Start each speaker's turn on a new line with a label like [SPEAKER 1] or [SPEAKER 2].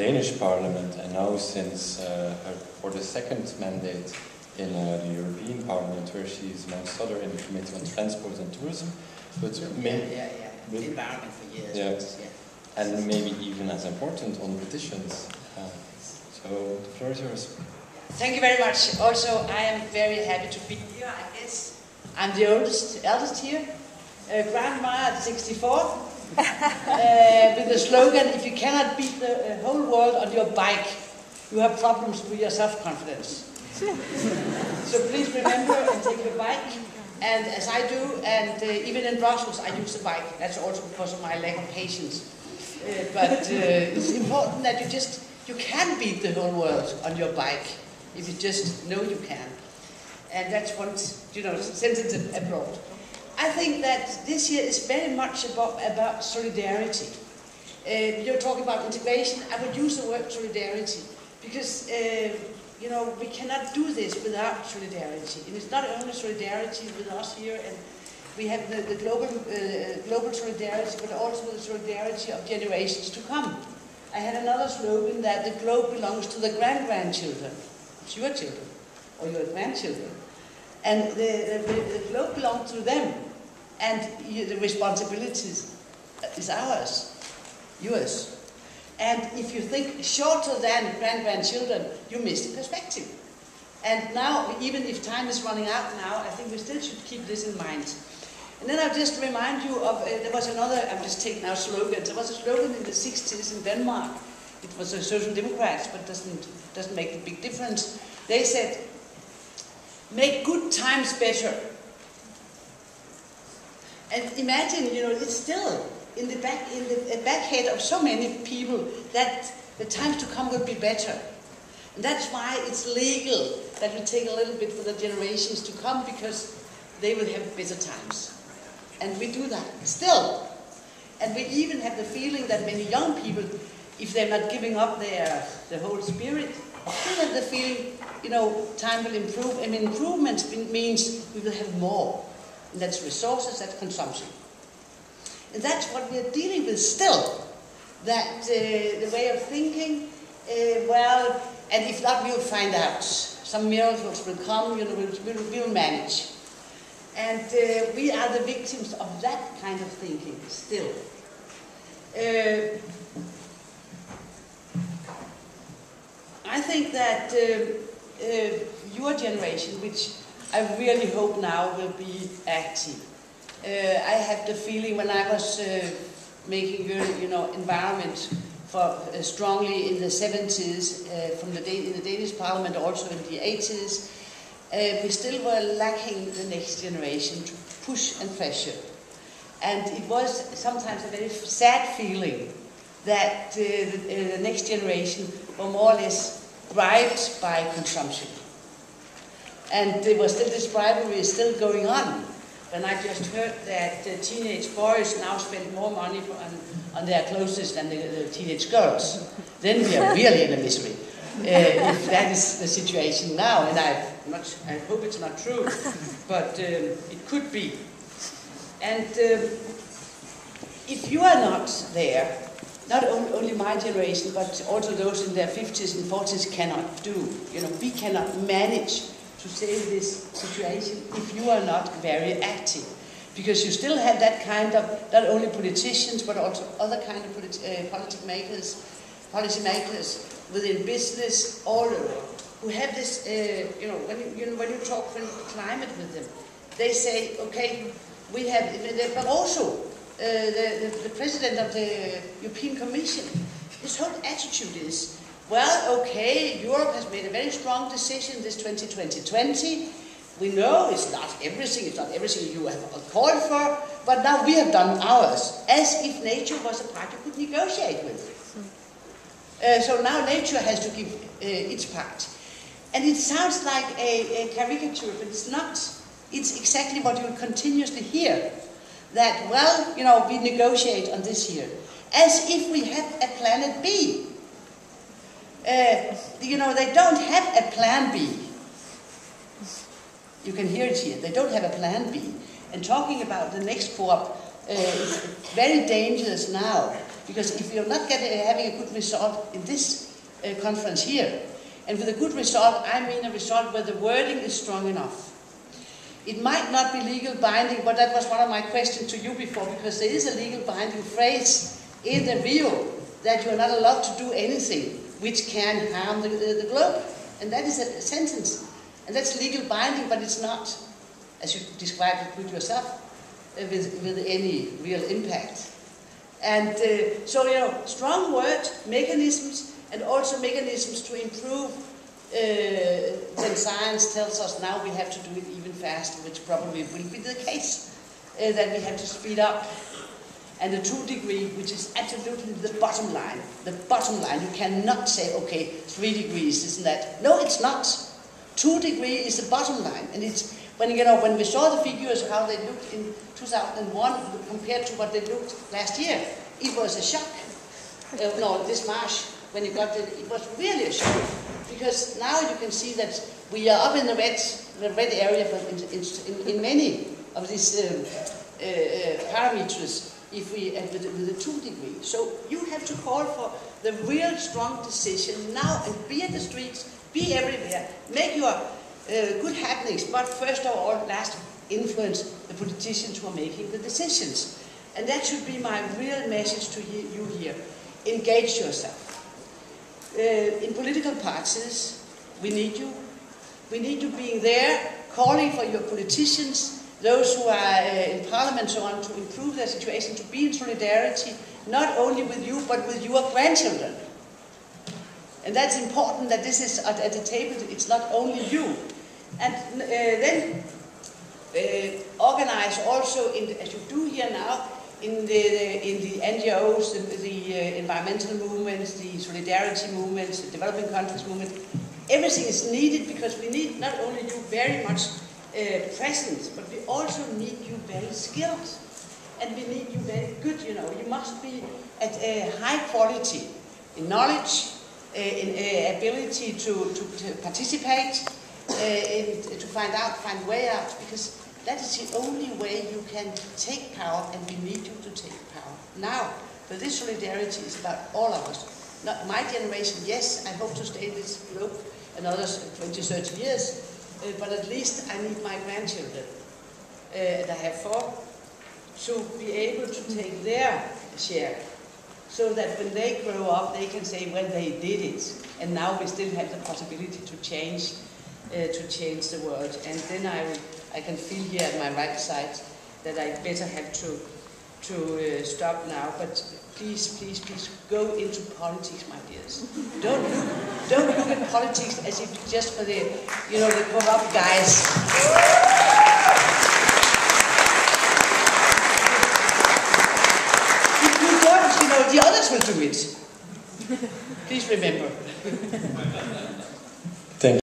[SPEAKER 1] Danish Parliament, and now since for the second mandate in the European Parliament, where she is amongst other in the Committee on Transport and Tourism. But
[SPEAKER 2] environment for years.
[SPEAKER 1] Yeah. And maybe even as important on petitions. So the floor is yours.
[SPEAKER 2] Thank you very much. Also, I am very happy to be here. I guess I'm the eldest here. Grandma at 64. With the slogan, if you cannot beat the whole world on your bike, you have problems with your self-confidence. So please remember and take your bike, and as I do, and even in Brussels I use the bike. That's also because of my lack of patience. But it's important that you can beat the whole world on your bike, if you just know you can. And that's one, sentence abroad. I think that this year is very much about solidarity. You're talking about integration. I would use the word solidarity because we cannot do this without solidarity. And it's not only solidarity with us here, and we have the global solidarity, but also the solidarity of generations to come. I had another slogan that the globe belongs to the grandchildren. It's your children or your grandchildren. And the globe belongs to them, and the responsibilities is ours, yours. And if you think shorter than grandchildren, you miss the perspective. And now, even if time is running out now, I think we still should keep this in mind. And then I'll just remind you of, there was another, I'm just taking out slogans, there was a slogan in the 60s in Denmark. It was the Social Democrats, but doesn't make a big difference. They said, make good times better. And imagine, it's still in the back head of so many people that the times to come will be better. And that's why it's legal that we take a little bit for the generations to come, because they will have better times. And we do that still. And we even have the feeling that many young people, if they're not giving up the whole spirit, still have the feeling, time will improve. And improvement means we will have more. And that's resources, that's consumption. And that's what we're dealing with still. That the way of thinking, and if not, we'll find out. Some miracles will come, we'll manage. And we are the victims of that kind of thinking still. I think that your generation, which I really hope now will be active. I had the feeling when I was making environment for strongly in the 70s, in the Danish Parliament, also in the 80s, we still were lacking the next generation to push and pressure. And it was sometimes a very sad feeling that the next generation were more or less bribed by consumption. And there was still this bribery is still going on. When I just heard that the teenage boys now spend more money on their clothes than the teenage girls, then we are really in a misery. If that is the situation now, and I hope it's not true, but it could be. And if you are not there, not only my generation, but also those in their 50s and 40s cannot do. We cannot manage to save this situation if you are not very active. Because you still have that kind of, not only politicians, but also other kind of policy makers within business, all over, who have this, when you talk climate with them, they say, okay, we have, but also the president of the European Commission, his whole attitude is, well, okay, Europe has made a very strong decision this 2020. We know it's not everything you have called for, but now we have done ours, as if nature was a part you could negotiate with. So now nature has to give its part. And it sounds like a caricature, but it's not. It's exactly what you continuously hear. That, well, we negotiate on this here. As if we have a planet B. They don't have a plan B. You can hear it here. They don't have a plan B. And talking about the next COP is very dangerous now. Because if you're not having a good result in this conference here, and with a good result, I mean a result where the wording is strong enough. It might not be legal binding, but that was one of my questions to you before, because there is a legal binding phrase in the Rio that you're not allowed to do anything which can harm the globe. And that is a sentence. And that's legal binding, but it's not, as you described it with yourself, with any real impact. And so, you know, strong word, mechanisms, and also mechanisms to improve when science tells us now we have to do it even faster, which probably will be the case, that we have to speed up. And the 2 degree, which is absolutely the bottom line. The bottom line, you cannot say, okay, 3 degrees, isn't that? No, it's not. 2 degree is the bottom line. And it's, when we saw the figures, how they looked in 2001 compared to what they looked last year, it was a shock. This March, when it was really a shock. Because now you can see that we are up in the red area in many of these parameters with the 2 degree. So you have to call for the real strong decision now and be in the streets, be everywhere, make your good happenings, but first of all, influence the politicians who are making the decisions. And that should be my real message to you here. Engage yourself. In political parties, we need you. We need you being there, calling for your politicians, those who are in parliament, so on, to improve their situation, to be in solidarity, not only with you, but with your grandchildren. And that's important that this is at the table, it's not only you. And then organize also, as you do here now, in the NGOs, the environmental movements, the solidarity movements, the developing countries movement. Everything is needed because we need not only you very much present, but we also need you very skilled. And we need you very good, you know. You must be at a high quality in knowledge, in ability to participate, to find way out, because that is the only way you can take power, and we need you to take power. Now, for this solidarity is about all of us. Not my generation, yes, I hope to stay in this globe another 20, 30 years, but at least I need my grandchildren, and I have 4, to be able to take their share, so that when they grow up, they can say, well, they did it, and now we still have the possibility to change the world. And then I can feel here at my right side that I better have to stop now. But please, please, please go into politics, my dears. Don't look at politics as if just for the corrupt guys. If you don't, the others will do it. Please remember.